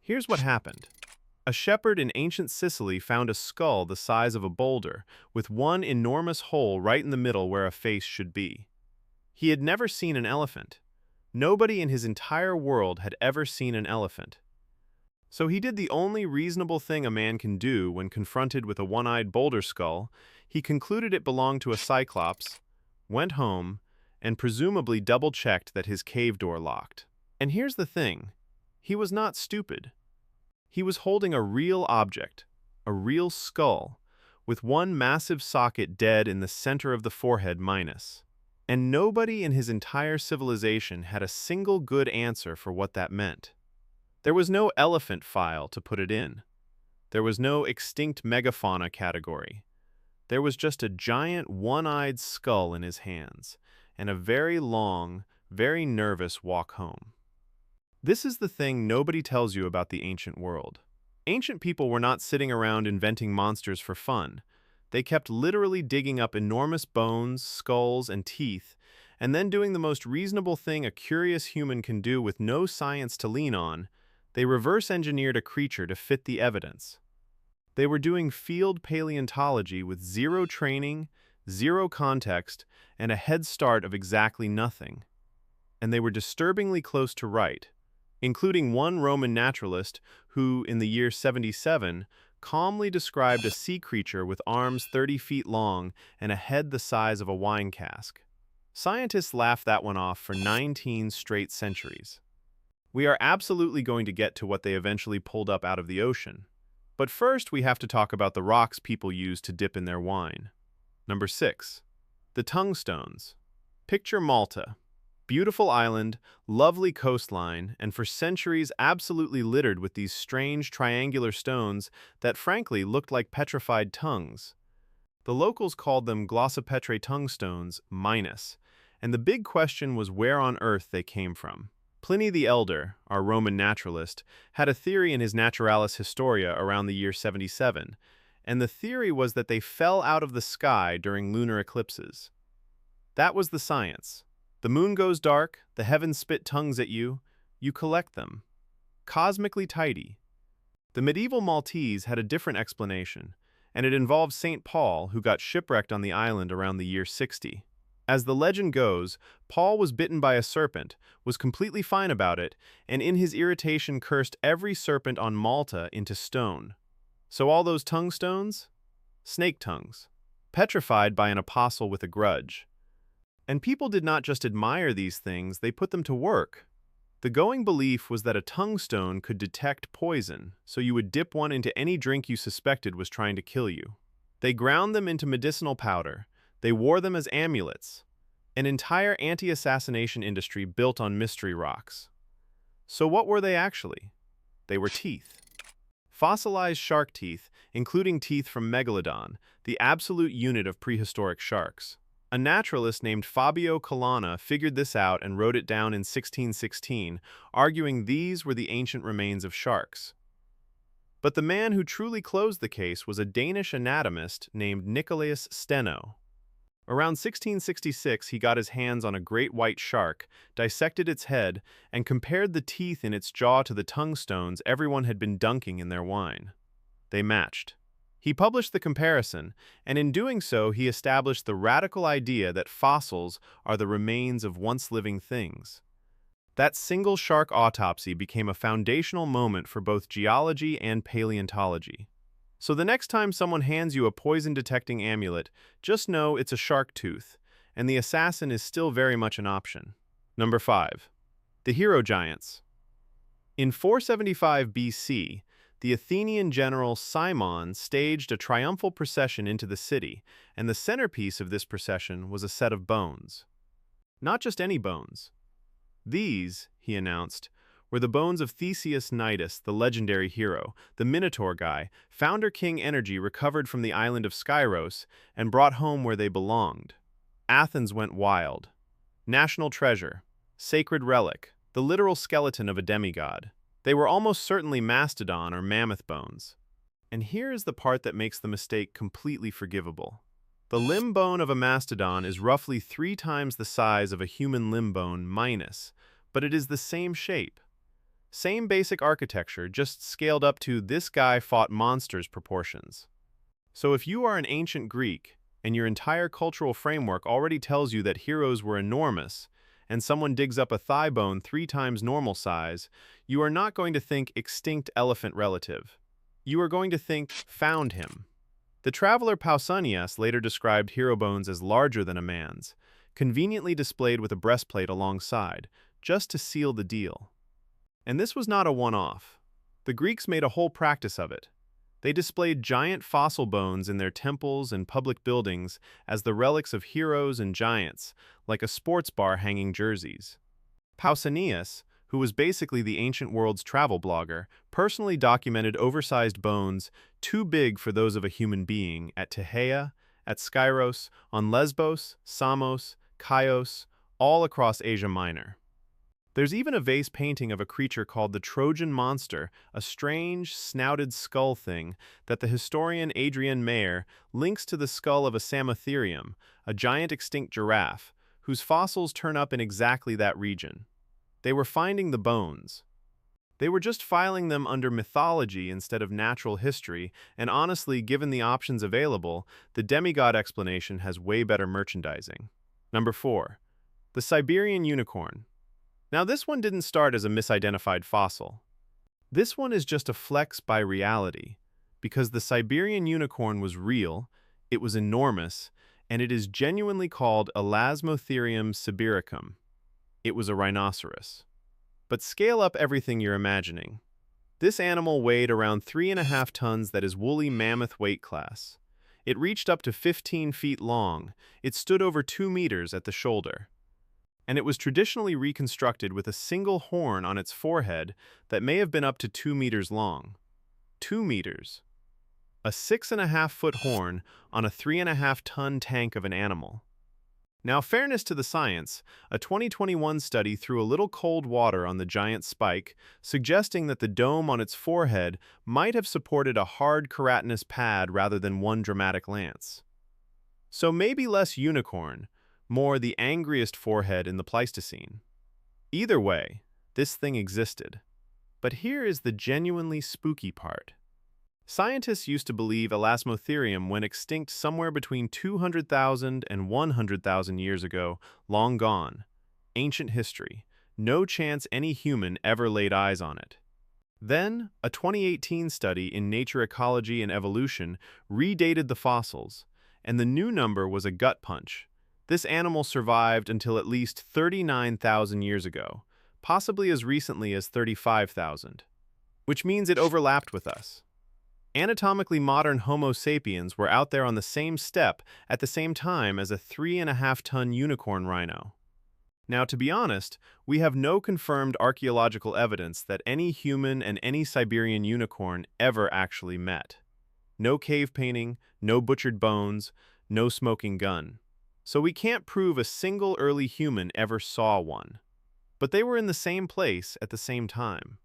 Here's what happened. A shepherd in ancient Sicily found a skull the size of a boulder, with one enormous hole right in the middle where a face should be. He had never seen an elephant. Nobody in his entire world had ever seen an elephant. So he did the only reasonable thing a man can do when confronted with a one-eyed boulder skull. He concluded it belonged to a cyclops, went home, and presumably double-checked that his cave door locked. And here's the thing. He was not stupid. He was holding a real object, a real skull, with one massive socket dead in the center of the forehead minus. And nobody in his entire civilization had a single good answer for what that meant. There was no elephant file to put it in. There was no extinct megafauna category. There was just a giant one-eyed skull in his hands, and a very long, very nervous walk home. This is the thing nobody tells you about the ancient world. Ancient people were not sitting around inventing monsters for fun. They kept literally digging up enormous bones, skulls, and teeth, and then doing the most reasonable thing a curious human can do with no science to lean on. They reverse-engineered a creature to fit the evidence. They were doing field paleontology with zero training, zero context, and a head start of exactly nothing. And they were disturbingly close to right, including one Roman naturalist who, in the year 77, calmly described a sea creature with arms 30 feet long and a head the size of a wine cask. Scientists laughed that one off for 19 straight centuries. We are absolutely going to get to what they eventually pulled up out of the ocean. But first, we have to talk about the rocks people use to dip in their wine. Number 6. The tungstones. Picture Malta. Beautiful island, lovely coastline, and for centuries absolutely littered with these strange triangular stones that frankly looked like petrified tongues. The locals called them glossopetrae tungstones minus, and the big question was where on earth they came from. Pliny the Elder, our Roman naturalist, had a theory in his Naturalis Historia around the year 77, and the theory was that they fell out of the sky during lunar eclipses. That was the science. The moon goes dark, the heavens spit tongues at you, you collect them. Cosmically tidy. The medieval Maltese had a different explanation, and it involved St. Paul, who got shipwrecked on the island around the year 60. As the legend goes, Paul was bitten by a serpent, was completely fine about it, and in his irritation cursed every serpent on Malta into stone. So all those tongue stones? Snake tongues. Petrified by an apostle with a grudge. And people did not just admire these things, they put them to work. The going belief was that a tungstone could detect poison, so you would dip one into any drink you suspected was trying to kill you. They ground them into medicinal powder. They wore them as amulets. An entire anti-assassination industry built on mystery rocks. So what were they actually? They were teeth. Fossilized shark teeth, including teeth from Megalodon, the absolute unit of prehistoric sharks. A naturalist named Fabio Colonna figured this out and wrote it down in 1616, arguing these were the ancient remains of sharks. But the man who truly closed the case was a Danish anatomist named Nicolaus Steno. Around 1666, he got his hands on a great white shark, dissected its head, and compared the teeth in its jaw to the tungstones everyone had been dunking in their wine. They matched. He published the comparison, and in doing so, he established the radical idea that fossils are the remains of once-living things. That single shark autopsy became a foundational moment for both geology and paleontology. So the next time someone hands you a poison-detecting amulet, just know it's a shark tooth, and the assassin is still very much an option. Number 5. The hero giants. In 475 BC, the Athenian general Cimon staged a triumphal procession into the city, and the centerpiece of this procession was a set of bones. Not just any bones. These, he announced, were the bones of Theseus Nitus, the legendary hero, the Minotaur guy, founder King Energy recovered from the island of Skyros and brought home where they belonged. Athens went wild. National treasure, sacred relic, the literal skeleton of a demigod. They were almost certainly mastodon or mammoth bones. And here is the part that makes the mistake completely forgivable. The limb bone of a mastodon is roughly 3 times the size of a human limb bone minus, but it is the same shape. Same basic architecture, just scaled up to this guy fought monsters proportions. So if you are an ancient Greek, and your entire cultural framework already tells you that heroes were enormous, and someone digs up a thigh bone 3 times normal size, you are not going to think extinct elephant relative. You are going to think found him. The traveler Pausanias later described hero bones as larger than a man's, conveniently displayed with a breastplate alongside, just to seal the deal. And this was not a one-off. The Greeks made a whole practice of it. They displayed giant fossil bones in their temples and public buildings as the relics of heroes and giants, like a sports bar hanging jerseys. Pausanias, who was basically the ancient world's travel blogger, personally documented oversized bones too big for those of a human being at Teheia, at Skyros, on Lesbos, Samos, Chios, all across Asia Minor. There's even a vase painting of a creature called the Trojan monster, a strange, snouted skull thing that the historian Adrian Mayer links to the skull of a Samotherium, a giant extinct giraffe, whose fossils turn up in exactly that region. They were finding the bones. They were just filing them under mythology instead of natural history, and honestly, given the options available, the demigod explanation has way better merchandising. Number 4. The Siberian unicorn. Now this one didn't start as a misidentified fossil. This one is just a flex by reality, because the Siberian unicorn was real, it was enormous, and it is genuinely called Elasmotherium sibiricum. It was a rhinoceros. But scale up everything you're imagining. This animal weighed around 3.5 tons, that is woolly mammoth weight class. It reached up to 15 feet long, it stood over 2 meters at the shoulder. And it was traditionally reconstructed with a single horn on its forehead that may have been up to 2 meters long. 2 meters. A 6.5-foot horn on a 3.5-ton tank of an animal. Now, fairness to the science, a 2021 study threw a little cold water on the giant spike, suggesting that the dome on its forehead might have supported a hard keratinous pad rather than one dramatic lance. So maybe less unicorn, more the angriest forehead in the Pleistocene. Either way, this thing existed. But here is the genuinely spooky part. Scientists used to believe Elasmotherium went extinct somewhere between 200,000 and 100,000 years ago, long gone. Ancient history. No chance any human ever laid eyes on it. Then, a 2018 study in Nature Ecology and Evolution redated the fossils, and the new number was a gut punch. This animal survived until at least 39,000 years ago, possibly as recently as 35,000, which means it overlapped with us. Anatomically modern Homo sapiens were out there on the same step at the same time as a 3.5-ton unicorn rhino. Now, to be honest, we have no confirmed archaeological evidence that any human and any Siberian unicorn ever actually met. No cave painting, no butchered bones, no smoking gun. So we can't prove a single early human ever saw one. But they were in the same place at the same time.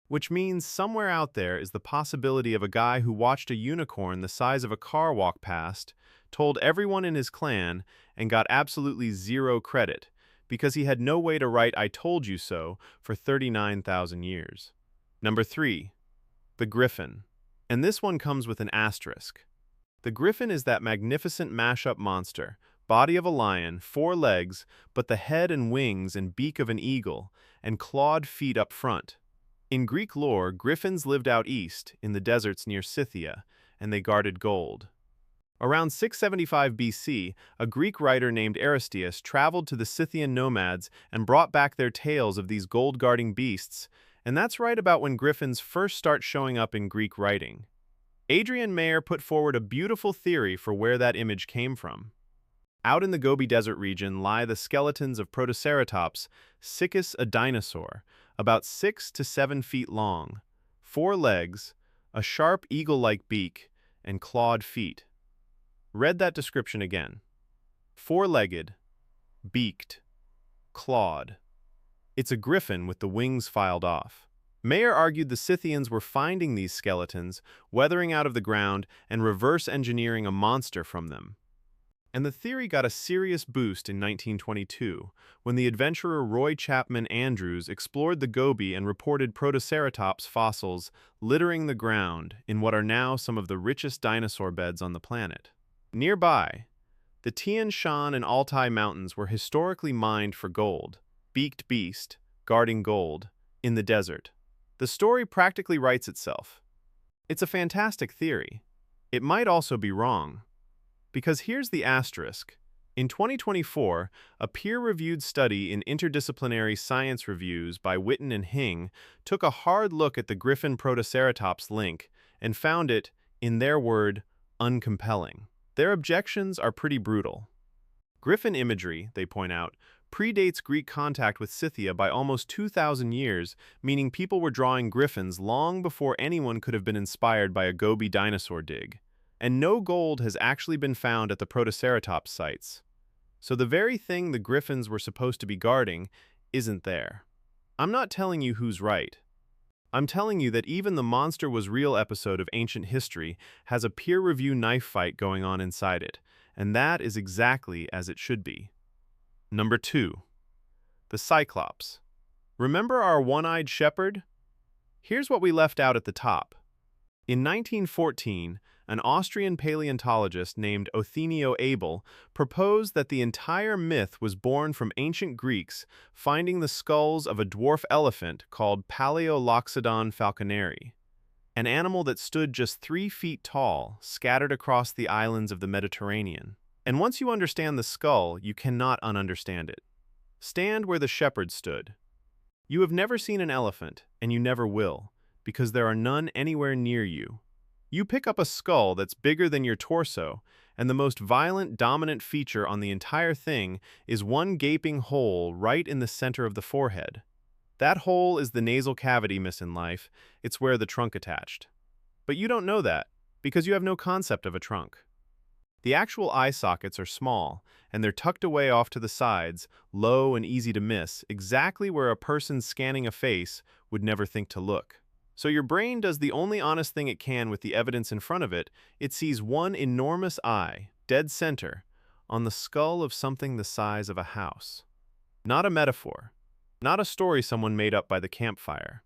Which means somewhere out there is the possibility of a guy who watched a unicorn the size of a car walk past, told everyone in his clan, and got absolutely zero credit, because he had no way to write "I told you so" for 39,000 years. Number 3. The griffin. And this one comes with an asterisk. The griffin is that magnificent mashup monster, body of a lion, 4 legs, but the head and wings and beak of an eagle, and clawed feet up front. In Greek lore, griffins lived out east, in the deserts near Scythia, and they guarded gold. Around 675 BC, a Greek writer named Aristeas traveled to the Scythian nomads and brought back their tales of these gold-guarding beasts, and that's right about when griffins first start showing up in Greek writing. Adrian Mayer put forward a beautiful theory for where that image came from. Out in the Gobi Desert region lie the skeletons of Protoceratops, Siccus, a dinosaur, about 6 to 7 feet long, 4 legs, a sharp eagle-like beak, and clawed feet. Read that description again. 4-legged, beaked, clawed. It's a griffin with the wings filed off. Mayer argued the Scythians were finding these skeletons, weathering out of the ground, and reverse engineering a monster from them. And the theory got a serious boost in 1922, when the adventurer Roy Chapman Andrews explored the Gobi and reported Protoceratops fossils littering the ground in what are now some of the richest dinosaur beds on the planet. Nearby, the Tian Shan and Altai Mountains were historically mined for gold, beaked beast, guarding gold, in the desert. The story practically writes itself. It's a fantastic theory. It might also be wrong. Because here's the asterisk. In 2024, a peer-reviewed study in Interdisciplinary Science Reviews by Witten and Hing took a hard look at the Griffin Protoceratops link and found it, in their word, uncompelling. Their objections are pretty brutal. Griffin imagery, they point out, predates Greek contact with Scythia by almost 2,000 years, meaning people were drawing griffins long before anyone could have been inspired by a Gobi dinosaur dig. And no gold has actually been found at the Protoceratops sites. So the very thing the griffins were supposed to be guarding isn't there. I'm not telling you who's right. I'm telling you that even the Monster Was Real episode of ancient history has a peer-review knife fight going on inside it, and that is exactly as it should be. Number 2. The Cyclops. Remember our one-eyed shepherd? Here's what we left out at the top. In 1914, an Austrian paleontologist named Othenio Abel proposed that the entire myth was born from ancient Greeks finding the skulls of a dwarf elephant called Paleoloxodon falconeri, an animal that stood just 3 feet tall, scattered across the islands of the Mediterranean. And once you understand the skull, you cannot ununderstand it. Stand where the shepherd stood. You have never seen an elephant, and you never will, because there are none anywhere near you. You pick up a skull that's bigger than your torso, and the most violent, dominant feature on the entire thing is one gaping hole right in the center of the forehead. That hole is the nasal cavity, miss in life. It's where the trunk attached. But you don't know that, because you have no concept of a trunk. The actual eye sockets are small, and they're tucked away off to the sides, low and easy to miss, exactly where a person scanning a face would never think to look. So your brain does the only honest thing it can with the evidence in front of it. It sees one enormous eye, dead center, on the skull of something the size of a house. Not a metaphor. Not a story someone made up by the campfire.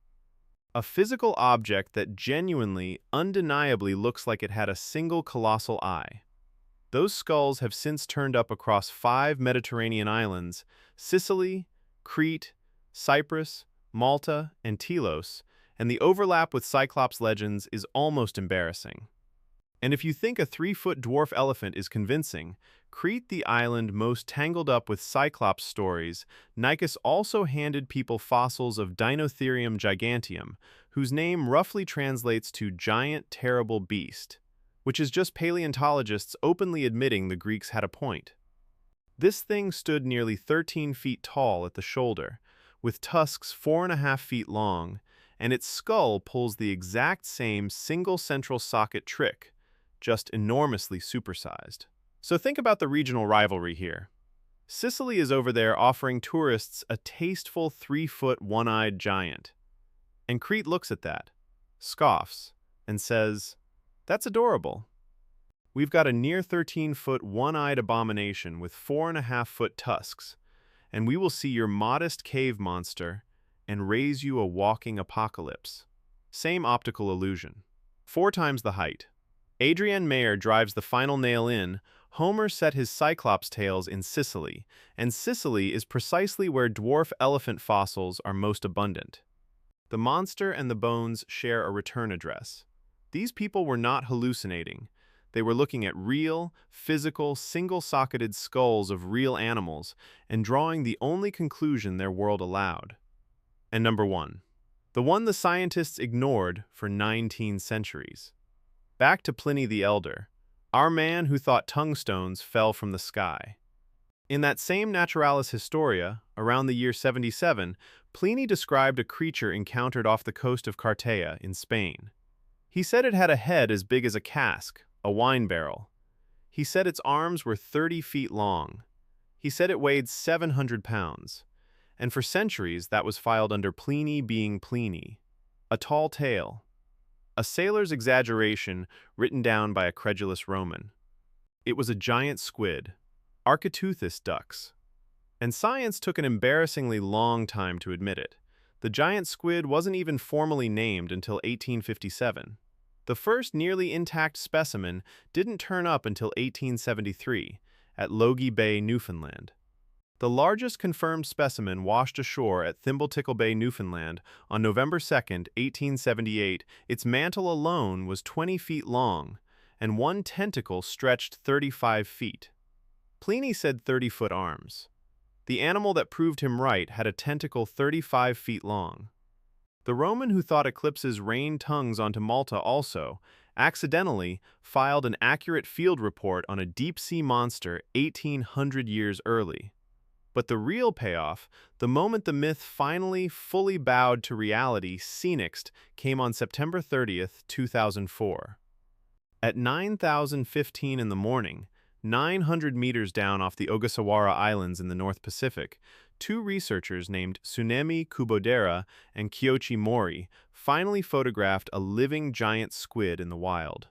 A physical object that genuinely, undeniably looks like it had a single colossal eye. Those skulls have since turned up across 5 Mediterranean islands: Sicily, Crete, Cyprus, Malta, and Telos, and the overlap with Cyclops legends is almost embarrassing. And if you think a 3-foot dwarf elephant is convincing, Crete, the island most tangled up with Cyclops stories, Nikos also handed people fossils of Dinotherium giganteum, whose name roughly translates to giant, terrible beast, which is just paleontologists openly admitting the Greeks had a point. This thing stood nearly 13 feet tall at the shoulder, with tusks 4.5 feet long, and its skull pulls the exact same single central socket trick, just enormously supersized. So think about the regional rivalry here. Sicily is over there offering tourists a tasteful 3-foot one-eyed giant. And Crete looks at that, scoffs, and says, "That's adorable." We've got a near 13-foot one-eyed abomination with 4.5-foot tusks, and we will see your modest cave monster and raise you a walking apocalypse. Same optical illusion. 4 times the height. Adrienne Mayer drives the final nail in. Homer set his Cyclops tales in Sicily, and Sicily is precisely where dwarf elephant fossils are most abundant. The monster and the bones share a return address. These people were not hallucinating. They were looking at real, physical, single-socketed skulls of real animals and drawing the only conclusion their world allowed. And number 1. The one the scientists ignored for 19 centuries. Back to Pliny the Elder, our man who thought tungstones fell from the sky. In that same Naturalis Historia, around the year 77, Pliny described a creature encountered off the coast of Cartea in Spain. He said it had a head as big as a cask, a wine barrel. He said its arms were 30 feet long. He said it weighed 700 pounds. And for centuries that was filed under Pliny being Pliny. A tall tale. A sailor's exaggeration written down by a credulous Roman. It was a giant squid, Archaeologists ducks. And science took an embarrassingly long time to admit it. The giant squid wasn't even formally named until 1857. The first nearly intact specimen didn't turn up until 1873, at Logie Bay, Newfoundland. The largest confirmed specimen washed ashore at Mythical Bay, Newfoundland on November 2, 1878. Its mantle alone was 20 feet long, and one tentacle stretched 35 feet. Pliny said 30-foot arms. The animal that proved him right had a tentacle 35 feet long. The Roman who thought eclipses rained tongues onto Malta also, accidentally, filed an accurate field report on a deep-sea monster 1,800 years early. But the real payoff, the moment the myth finally fully bowed to reality, Phoenixed, came on September 30th, 2004. At 9,015 in the morning, 900 meters down off the Ogasawara Islands in the North Pacific, two researchers named Tsunemi Kubodera and Kyoichi Mori finally photographed a living giant squid in the wild.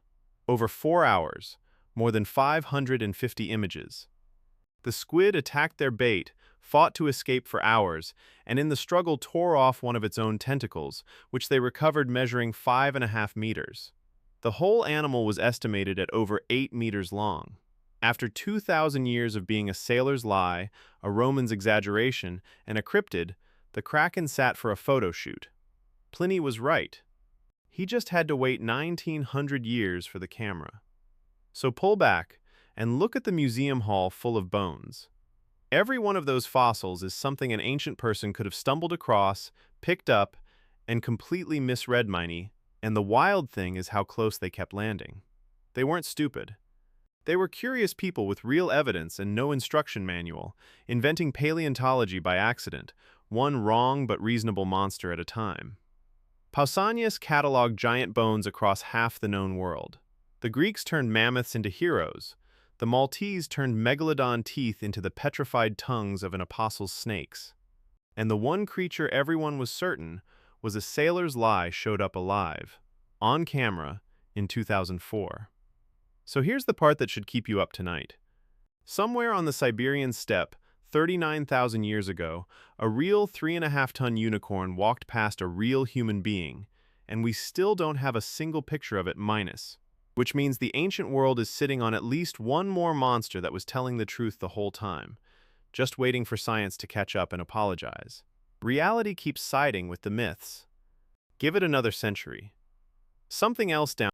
Over 4 hours, more than 550 images. The squid attacked their bait, fought to escape for hours, and in the struggle tore off one of its own tentacles, which they recovered measuring 5.5 meters. The whole animal was estimated at over 8 meters long. After 2,000 years of being a sailor's lie, a Roman's exaggeration, and a cryptid, the Kraken sat for a photo shoot. Pliny was right. He just had to wait 1,900 years for the camera. So pull back and look at the museum hall full of bones. Every one of those fossils is something an ancient person could have stumbled across, picked up, and completely misread, and the wild thing is how close they kept landing. They weren't stupid. They were curious people with real evidence and no instruction manual, inventing paleontology by accident, one wrong but reasonable monster at a time. Pausanias cataloged giant bones across half the known world. The Greeks turned mammoths into heroes. The Maltese turned megalodon teeth into the petrified tongues of an apostle's snakes. And the one creature everyone was certain was a sailor's lie showed up alive, on camera, in 2004. So here's the part that should keep you up tonight. Somewhere on the Siberian steppe, 39,000 years ago, a real 3.5-ton unicorn walked past a real human being, and we still don't have a single picture of it which means the ancient world is sitting on at least one more monster that was telling the truth the whole time, just waiting for science to catch up and apologize. Reality keeps siding with the myths. Give it another century. Something else down